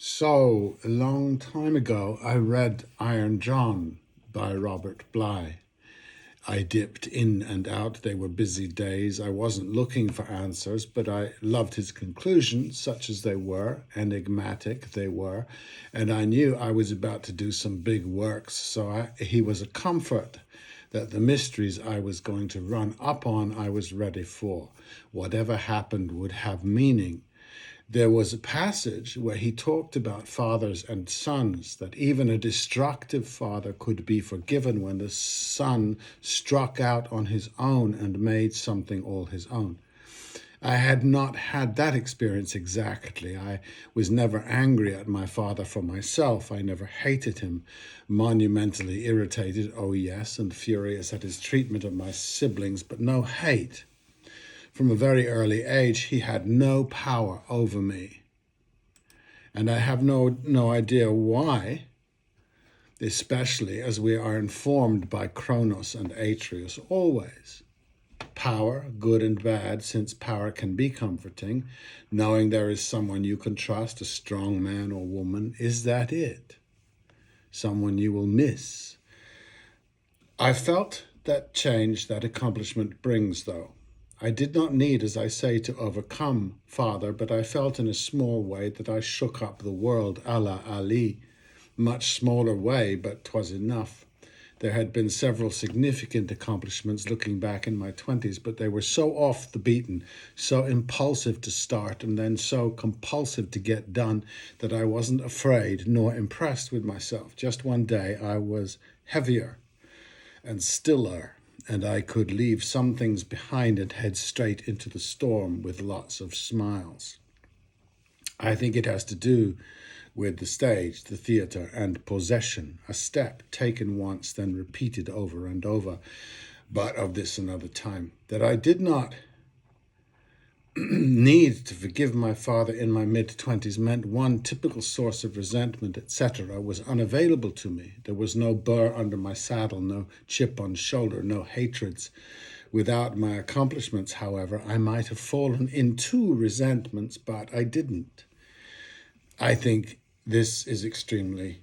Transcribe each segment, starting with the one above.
So, a long time ago, I read Iron John by Robert Bly. I dipped in and out. They were busy days. I wasn't looking for answers, but I loved his conclusions, such as they were, enigmatic they were, and I knew I was about to do some big works, so he was a comfort that the mysteries I was going to run up on I was ready for. Whatever happened would have meaning. There was a passage where he talked about fathers and sons, that even a destructive father could be forgiven when the son struck out on his own and made something all his own. I had not had that experience exactly. I was never angry at my father for myself. I never hated him. Monumentally irritated, oh yes, and furious at his treatment of my siblings, but no hate. From a very early age, he had no power over me. And I have no idea why, especially as we are informed by Kronos and Atreus always. Power, good and bad, since power can be comforting, knowing there is someone you can trust, a strong man or woman, is that it? Someone you will miss. I felt that change that accomplishment brings, though. I did not need, as I say, to overcome father, but I felt in a small way that I shook up the world, a la Ali. Much smaller way, but 'twas enough. There had been several significant accomplishments looking back in my 20s, but they were so off the beaten, so impulsive to start, and then so compulsive to get done that I wasn't afraid nor impressed with myself. Just one day I was heavier and stiller, and I could leave some things behind and head straight into the storm with lots of smiles. I think it has to do with the stage, the theatre, and possession, a step taken once, then repeated over and over, but of this another time, that I did not need to forgive my father in my mid-20s meant one typical source of resentment, etc., was unavailable to me. There was no burr under my saddle, no chip on shoulder, no hatreds. Without my accomplishments, however, I might have fallen into resentments, but I didn't. I think this is extremely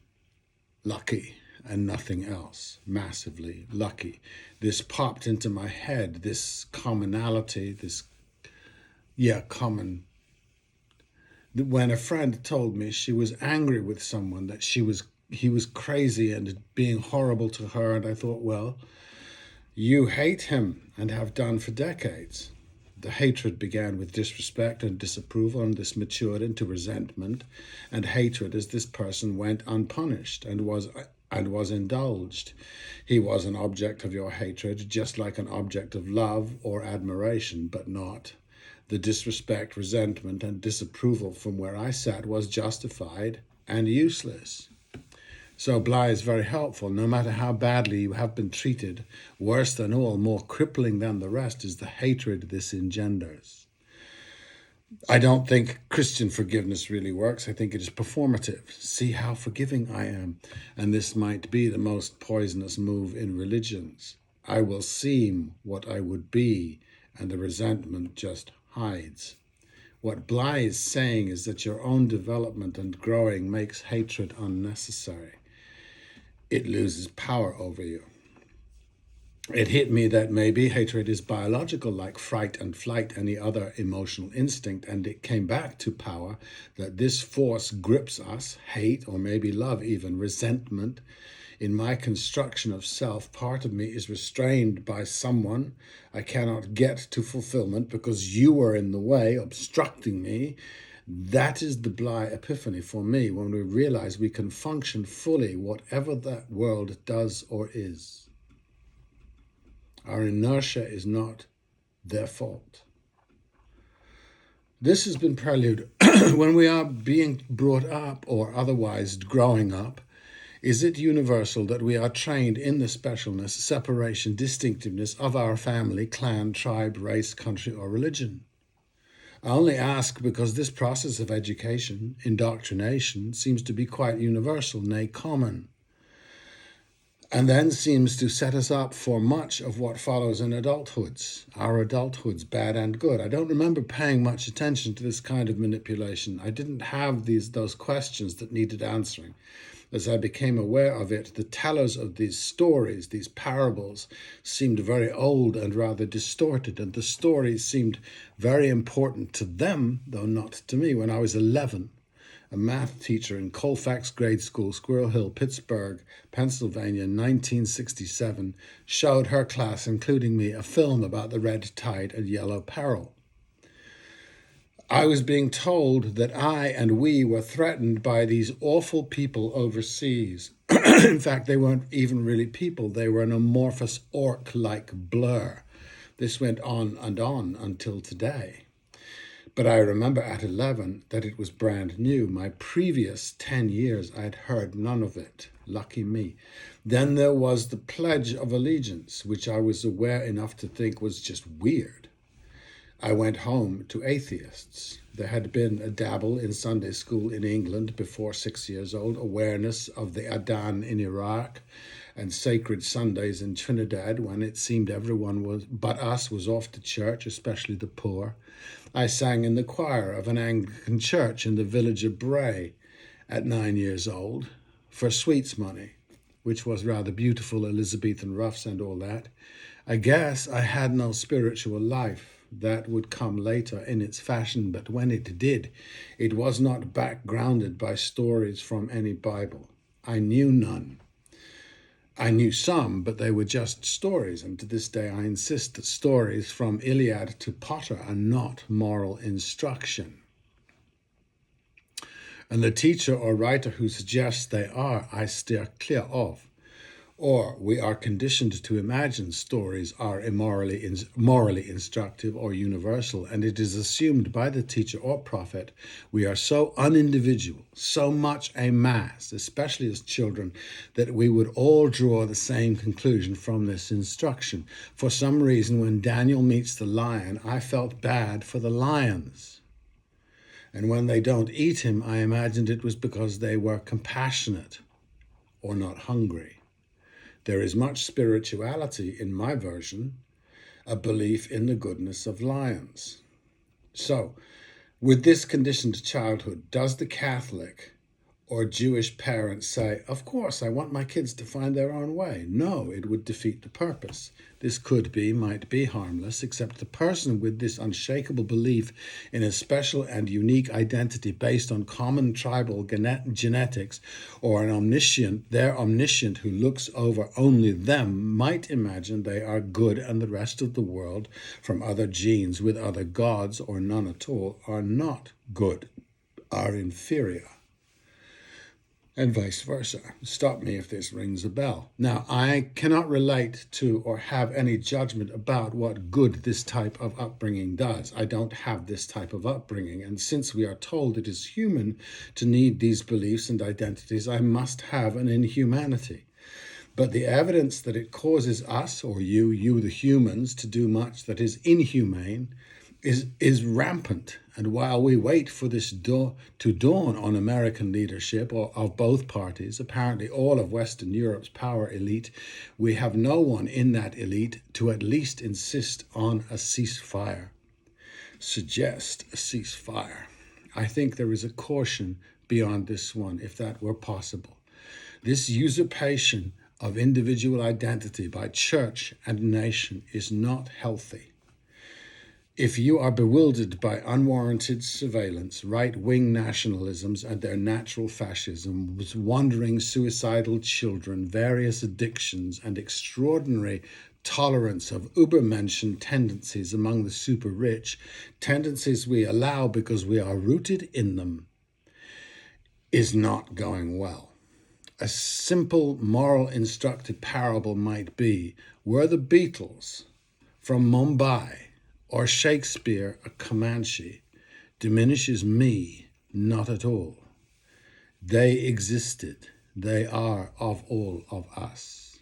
lucky and nothing else. Massively lucky. This popped into my head, this commonality, common. When a friend told me she was angry with someone, that he was crazy and being horrible to her, and I thought, well, you hate him and have done for decades. The hatred began with disrespect and disapproval, and this matured into resentment and hatred as this person went unpunished and was indulged. He was an object of your hatred, just like an object of love or admiration, but not. The disrespect, resentment, and disapproval from where I sat was justified and useless. So Bly is very helpful. No matter how badly you have been treated, worse than all, more crippling than the rest, is the hatred this engenders. I don't think Christian forgiveness really works. I think it is performative. See how forgiving I am. And this might be the most poisonous move in religions. I will seem what I would be, and the resentment just hides. What Bly is saying is that your own development and growing makes hatred unnecessary. It loses power over you. It hit me that maybe hatred is biological, like fright and flight, any other emotional instinct, and it came back to power, that this force grips us, hate, or maybe love even, resentment. In my construction of self, part of me is restrained by someone. I cannot get to fulfillment because you are in the way, obstructing me. That is the Bly epiphany for me, when we realize we can function fully whatever that world does or is. Our inertia is not their fault. This has been prelude. When we are being brought up or otherwise growing up, is it universal that we are trained in the specialness, separation, distinctiveness of our family, clan, tribe, race, country, or religion? I only ask because this process of education, indoctrination, seems to be quite universal, nay common. and then seems to set us up for much of what follows in our adulthoods, bad and good. I don't remember paying much attention to this kind of manipulation. I didn't have those questions that needed answering. As I became aware of it, the tellers of these stories, these parables, seemed very old and rather distorted, and the stories seemed very important to them, though not to me. When I was 11, a math teacher in Colfax Grade School, Squirrel Hill, Pittsburgh, Pennsylvania, in 1967, showed her class, including me, a film about the red tide and yellow peril. I was being told that I and we were threatened by these awful people overseas. In fact, they weren't even really people. They were an amorphous orc-like blur. This went on and on until today. But I remember at 11 that it was brand new. My previous 10 years, I'd heard none of it. Lucky me. Then there was the Pledge of Allegiance, which I was aware enough to think was just weird. I went home to atheists. There had been a dabble in Sunday school in England before 6 years old, awareness of the Adhan in Iraq, and sacred Sundays in Trinidad when it seemed everyone but us was off to church, especially the poor. I sang in the choir of an Anglican church in the village of Bray at 9 years old for sweets money, which was rather beautiful, Elizabethan ruffs and all that. I guess I had no spiritual life. That would come later in its fashion, but when it did, it was not backgrounded by stories from any Bible. I knew none. I knew some, but they were just stories, and to this day I insist that stories from Iliad to Potter are not moral instruction. And the teacher or writer who suggests they are, I steer clear of. Or we are conditioned to imagine stories are morally instructive or universal, and it is assumed by the teacher or prophet we are so unindividual, so much a mass, especially as children, that we would all draw the same conclusion from this instruction. For some reason, when Daniel meets the lion, I felt bad for the lions. And when they don't eat him, I imagined it was because they were compassionate or not hungry. There is much spirituality in my version, a belief in the goodness of lions. So, with this conditioned childhood, does the Catholic or Jewish parent say, of course, I want my kids to find their own way? No, it would defeat the purpose. This might be harmless, except the person with this unshakable belief in a special and unique identity based on common tribal genetics, or their omniscient who looks over only them, might imagine they are good and the rest of the world from other genes with other gods or none at all are not good, are inferior. And vice versa. Stop me if this rings a bell. Now, I cannot relate to or have any judgment about what good this type of upbringing does. I don't have this type of upbringing, and since we are told it is human to need these beliefs and identities, I must have an inhumanity. But the evidence that it causes us, or you the humans, to do much that is inhumane is rampant. And while we wait for this to dawn on American leadership or of both parties, apparently all of Western Europe's power elite, we have no one in that elite to at least insist on a ceasefire. Suggest a ceasefire. I think there is a caution beyond this one, if that were possible. This usurpation of individual identity by church and nation is not healthy. If you are bewildered by unwarranted surveillance, right-wing nationalisms and their natural fascisms, wandering suicidal children, various addictions, and extraordinary tolerance of Übermenschen tendencies among the super rich, tendencies we allow because we are rooted in them, is not going well. A simple moral instructive parable might be, were the Beatles from Mumbai or Shakespeare a Comanche, diminishes me not at all. They existed. They are of all of us.